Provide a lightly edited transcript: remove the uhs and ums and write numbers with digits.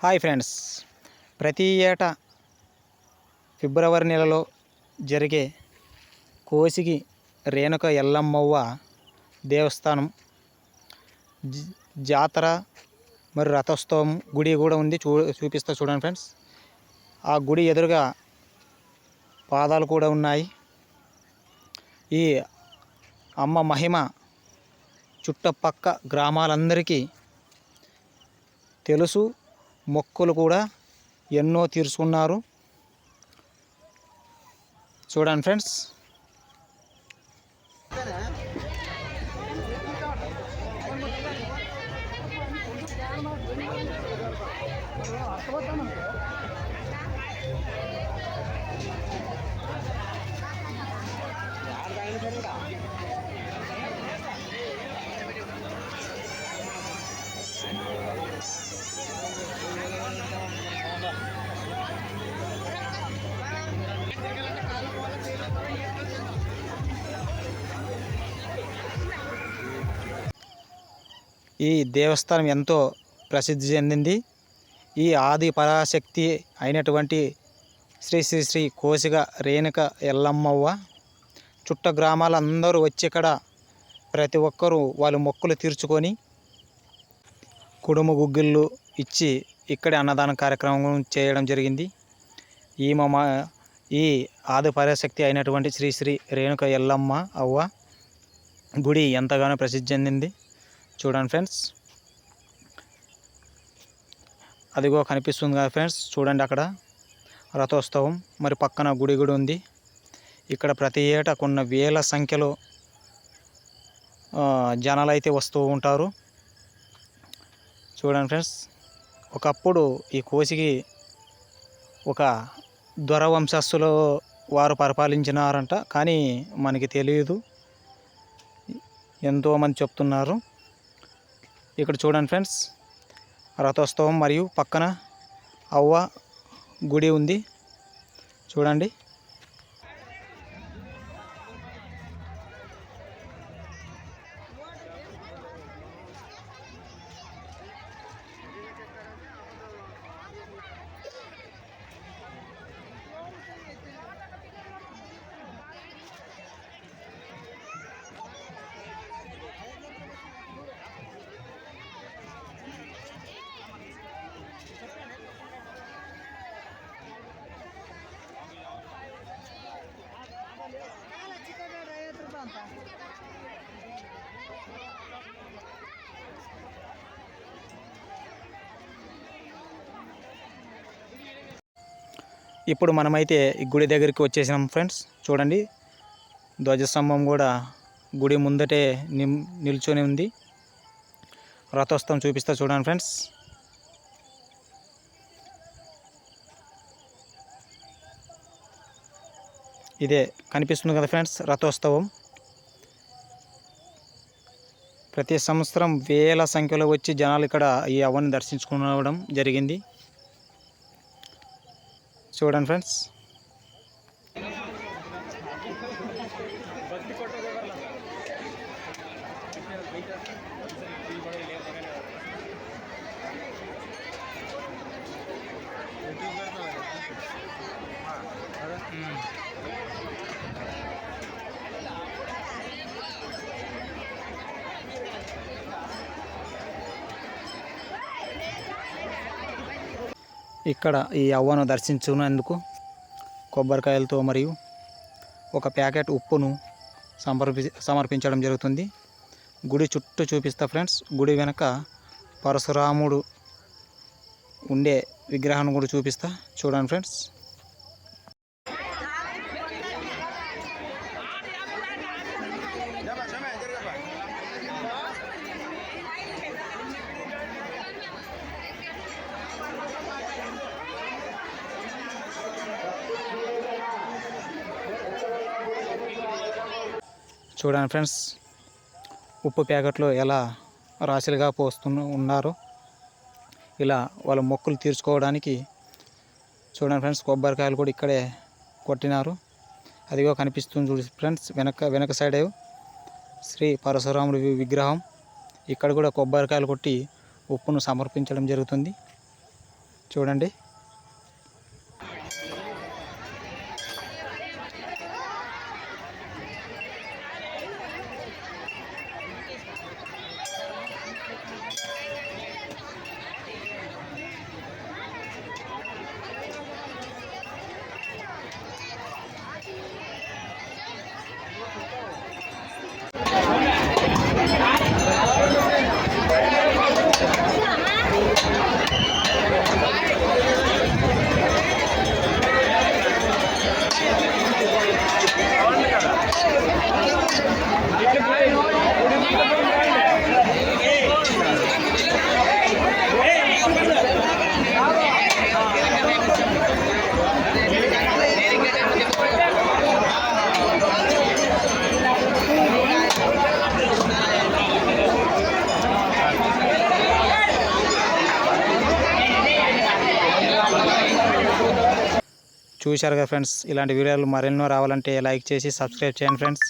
Hi friends, ప్రతి ఏటా ఫిబ్రవరి నెలలో జరిగే కోసిగి రేణుక ఎల్లమ్మవ్వ దేవస్థానం జాతర మరియు రథోత్సవం గుడి కూడా ఉంది. చూపిస్తా చూడండి ఫ్రెండ్స్. ఆ గుడి ఎదురుగా పాదాలు కూడా ఉన్నాయి. ఈ అమ్మ మహిమ చుట్టుపక్క గ్రామాలందరికీ తెలుసు. మొక్కులు కూడా ఎన్నో తీర్చుకున్నారు. చూడండి ఫ్రెండ్స్. ఈ దేవస్థానం ఎంతో ప్రసిద్ధి చెందింది. ఈ ఆది పరాశక్తి అయినటువంటి శ్రీ శ్రీ శ్రీ కోసిగ రేణుక ఎల్లమ్మవ్వ చుట్ట గ్రామాలందరూ వచ్చి ఇక్కడ ప్రతి ఒక్కరూ వాళ్ళ మొక్కులు తీర్చుకొని కుడుము గుగ్గిళ్ళు ఇచ్చి ఇక్కడే అన్నదాన కార్యక్రమం చేయడం జరిగింది. ఈ ఆది పరాశక్తి అయినటువంటి శ్రీ శ్రీ రేణుక ఎల్లమ్మ అవ్వ గుడి ఎంతగానో ప్రసిద్ధి చెందింది. చూడండి ఫ్రెండ్స్, అదిగో కనిపిస్తుంది కదా ఫ్రెండ్స్. చూడండి, అక్కడ రథోత్సవం మరి పక్కన గుడి కూడా ఉంది. ఇక్కడ ప్రతి ఏటా కొన్ని వేల సంఖ్యలో జనాలు అయితే వస్తూ ఉంటారు. చూడండి ఫ్రెండ్స్, ఒకప్పుడు ఈ కోసిగి ఒక దొర వంశస్థులు వారు పరిపాలించినారంట, కానీ మనకి తెలియదు. ఎంతోమంది చెప్తున్నారు. ఇక్కడ చూడండి ఫ్రెండ్స్, రథోత్సవం మరియు పక్కన అవ్వ గుడి ఉంది. చూడండి. ఇప్పుడు మనమైతే ఈ గుడి దగ్గరికి వచ్చేసినాం ఫ్రెండ్స్. చూడండి, ధ్వజస్తంభం కూడా గుడి ముందటే నిల్చొని ఉంది. రథోత్సవం చూపిస్తా చూడండి ఫ్రెండ్స్. ఇదే కనిపిస్తుంది కదా ఫ్రెండ్స్, రథోత్సవం. ప్రతి సంవత్సరం వేల సంఖ్యలో వచ్చి జనాలు ఇక్కడ ఈ అవ్వని దర్శించుకోవడం జరిగింది. చూడండి ఫ్రెండ్స్. ఇక్కడ ఈ అవ్వను దర్శించుకున్నందుకు కొబ్బరికాయలతో మరియు ఒక ప్యాకెట్ ఉప్పును సమర్పించడం జరుగుతుంది. గుడి చుట్టూ చూపిస్తా ఫ్రెండ్స్. గుడి వెనక పరశురాముడు ఉండే విగ్రహాన్ని కూడా చూపిస్తా. చూడండి ఫ్రెండ్స్. చూడండి ఫ్రెండ్స్, ఉప్పు ప్యాకెట్లు ఎలా రాశులుగా ఉన్నారు. ఇలా వాళ్ళ మొక్కులు తీర్చుకోవడానికి చూడండి ఫ్రెండ్స్. కొబ్బరికాయలు కూడా ఇక్కడే కొట్టినారు. అదిగో కనిపిస్తుంది చూడండి ఫ్రెండ్స్. వెనక సైడ్ శ్రీ పరశురాముడి విగ్రహం. ఇక్కడ కూడా కొబ్బరికాయలు కొట్టి ఉప్పును సమర్పించడం జరుగుతుంది. చూడండి. చూశారు కదా ఫ్రెండ్స్. ఇలాంటి వీడియోలు మరెన్నో రావాలంటే లైక్ చేసి సబ్స్క్రైబ్ చేయండి ఫ్రెండ్స్.